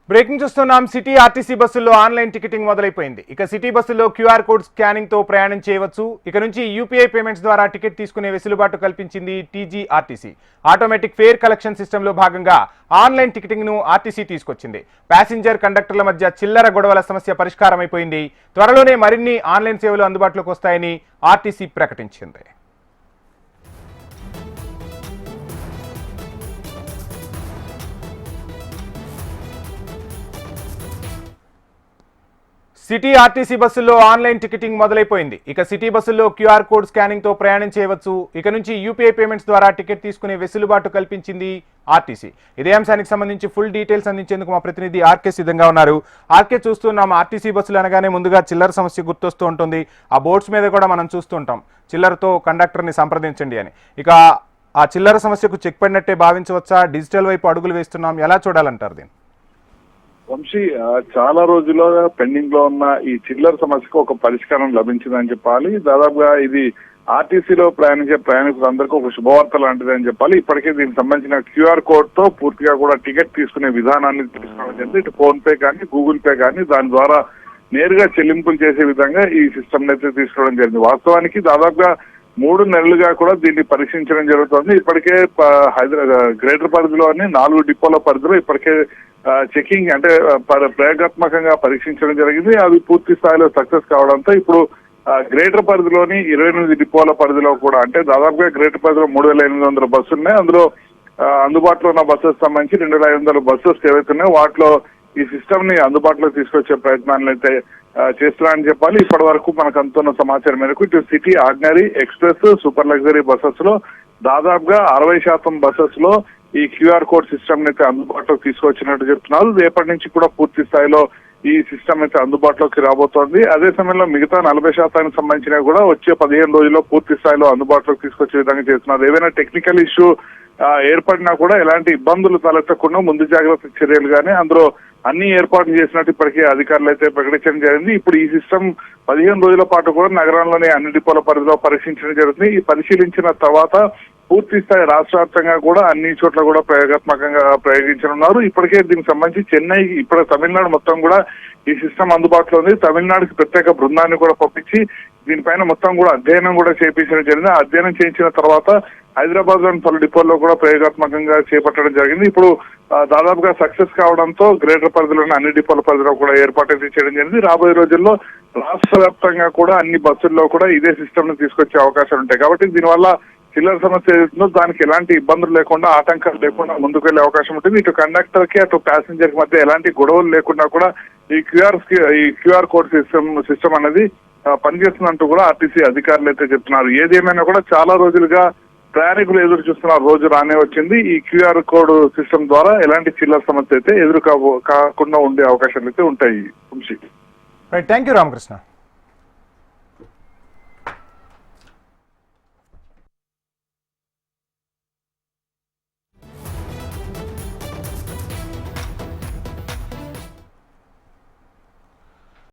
Breaking చూస్తున్నాం. City RTC బస్సుల్లో online ticketing మొదలైపోయింది. ఇక సిటీ బస్సుల్లో క్యూఆర్ కోడ్ స్కానింగ్ తో ప్రయాణం చేయవచ్చు. ఇక నుంచి యూపీఐ పేమెంట్స్ ద్వారా టికెట్ తీసుకునే వెసులుబాటు కల్పించింది TGRTC. Automatic fair collection system లో భాగంగా ఆన్లైన్ టికెటింగ్ ను ఆర్టీసీ తీసుకొచ్చింది. ప్యాసింజర్ కండక్టర్ల మధ్య చిల్లర గొడవల సమస్య పరిష్కారం అయిపోయింది. త్వరలోనే మరిన్ని ఆన్లైన్ సేవలు అందుబాటులోకి వస్తాయని ఆర్టీసీ ప్రకటించింది. సిటీ ఆర్టీసీ బస్సుల్లో ఆన్లైన్ టికెటింగ్ మొదలైపోయింది. ఇక సిటీ బస్సుల్లో క్యూఆర్ కోడ్ స్కానింగ్ తో ప్రయాణం చేయవచ్చు. ఇక నుంచి యూపీఐ పేమెంట్స్ ద్వారా టికెట్ తీసుకునే వెసులుబాటు కల్పించింది ఆర్టీసీ. ఇదే అంశానికి సంబంధించి ఫుల్ డీటెయిల్స్ అందించేందుకు మా ప్రతినిధి ఆర్కే సిద్ధంగా ఉన్నారు. ఆర్కే, చూస్తున్నాం ఆర్టీసీ బస్సులు అనగానే ముందుగా చిల్లర సమస్య గుర్తొస్తూ ఉంటుంది. ఆ బోర్డ్స్ మీద కూడా మనం చూస్తుంటాం, చిల్లరతో కండక్టర్ని సంప్రదించండి అని. ఇక ఆ చిల్లర సమస్యకు చెక్ పడినట్టే భావించవచ్చా? డిజిటల్ వైపు అడుగులు వేస్తున్నాం, ఎలా చూడాలంటారు దీన్ని? వంశీ, చాలా రోజులుగా పెండింగ్ లో ఉన్న ఈ చిల్లర సమస్యకు ఒక పరిష్కారం లభించిందని చెప్పాలి. దాదాపుగా ఇది ఆర్టీసీలో ప్రయాణించే ప్రయాణికులందరికీ ఒక శుభవార్త లాంటిది అని చెప్పాలి. ఇప్పటికే దీనికి సంబంధించిన క్యూఆర్ కోడ్ తో పూర్తిగా కూడా టికెట్ తీసుకునే విధానాన్ని తీసుకోవడం జరిగింది. ఇటు ఫోన్ పే కానీ గూగుల్ పే కానీ దాని ద్వారా నేరుగా చెల్లింపులు చేసే విధంగా ఈ సిస్టమ్ అయితే తీసుకోవడం జరిగింది. వాస్తవానికి దాదాపుగా 3 నెలలుగా కూడా దీన్ని పరీక్షించడం జరుగుతుంది. ఇప్పటికే గ్రేటర్ పరిధిలోని 4 డిపోల పరిధిలో ఇప్పటికే చెకింగ్ అంటే ప్రయోగాత్మకంగా పరీక్షించడం జరిగింది. అవి పూర్తి స్థాయిలో సక్సెస్ కావడంతో ఇప్పుడు గ్రేటర్ పరిధిలోని 28 డిపోల పరిధిలో కూడా, అంటే దాదాపుగా గ్రేటర్ పరిధిలో 3,800 బస్సులు ఉన్నాయి. అందులో అందుబాటులో ఉన్న బస్సెస్ సంబంధించి 2,500 బస్సెస్ ఏవైతే ఉన్నాయో వాటిలో ఈ సిస్టమ్ ని అందుబాటులో తీసుకొచ్చే ప్రయత్నాలను అయితే చేస్తున్నారని చెప్పాలి. ఇప్పటి వరకు మనకు అందుతున్న సమాచారం మేరకు ఇటు city, ordinary, express, super luxury buses లో దాదాపుగా 60% బస్సెస్ లో ఈ క్యూఆర్ కోడ్ సిస్టమ్ అయితే అందుబాటులోకి తీసుకొచ్చినట్టు చెప్తున్నారు. రేపటి నుంచి కూడా పూర్తి స్థాయిలో ఈ సిస్టమ్ అయితే అందుబాటులోకి రాబోతోంది. అదే సమయంలో మిగతా 40% సంబంధించినవి కూడా వచ్చే 15 రోజుల్లో పూర్తి స్థాయిలో అందుబాటులోకి తీసుకొచ్చే విధంగా చేస్తున్నారు. ఏవైనా టెక్నికల్ ఇష్యూ ఏర్పడినా కూడా ఎలాంటి ఇబ్బందులు తలెత్తకుండా ముందు జాగ్రత్త చర్యలు కానీ అందులో అన్ని ఏర్పాట్లు చేసినట్టు ఇప్పటికే అధికారులు అయితే ప్రకటించడం జరిగింది. ఇప్పుడు ఈ సిస్టమ్ 15 రోజుల పాటు కూడా నగరంలోని అన్ని డిపోల పరిధిలో పరీక్షించడం జరుగుతుంది. ఈ పరిశీలించిన తర్వాత పూర్తి స్థాయి రాష్ట్ర వ్యాప్తంగా కూడా అన్ని చోట్ల కూడా ప్రయోగాత్మకంగా ప్రయోగించనున్నారు. ఇప్పటికే దీనికి సంబంధించి చెన్నై, ఇప్పుడు తమిళనాడు మొత్తం కూడా ఈ సిస్టమ్ అందుబాటులో ఉంది. తమిళనాడుకి ప్రత్యేక బృందాన్ని కూడా పంపించి దీనిపైన మొత్తం కూడా అధ్యయనం కూడా చేయించడం జరిగింది. అధ్యయనం చేయించిన తర్వాత హైదరాబాద్ లోని పలు డిపోల్లో కూడా ప్రయోగాత్మకంగా చేపట్టడం జరిగింది. ఇప్పుడు దాదాపుగా సక్సెస్ కావడంతో గ్రేటర్ పరిధిలోని అన్ని డిపోల పరిధిలో కూడా ఏర్పాటు అయితే చేయడం జరిగింది. రాబోయే రోజుల్లో రాష్ట్ర వ్యాప్తంగా కూడా అన్ని బస్సుల్లో కూడా ఇదే సిస్టమ్ ను తీసుకొచ్చే అవకాశాలు ఉంటాయి. కాబట్టి దీనివల్ల చిల్లర సమస్య ఏదైతుందో దానికి ఎలాంటి ఇబ్బందులు లేకుండా, ఆటంకాలు లేకుండా ముందుకు వెళ్లే అవకాశం ఉంటుంది. ఇటు కండక్టర్ కి అటు ప్యాసింజర్ కి మధ్య ఎలాంటి గొడవలు లేకుండా కూడా ఈ క్యూఆర్ కోడ్ సిస్టమ్ అనేది పనిచేస్తుందంటూ కూడా ఆర్టీసీ అధికారులు అయితే చెప్తున్నారు. ఏదేమైనా కూడా చాలా రోజులుగా ప్రయాణికులు ఎదురు చూస్తున్న రోజు రానే వచ్చింది. ఈ క్యూఆర్ కోడ్ సిస్టమ్ ద్వారా ఎలాంటి చిల్లర సమస్య అయితే ఎదురు కాకుండా ఉండే అవకాశాలు అయితే ఉంటాయి. Thank you Ramakrishna.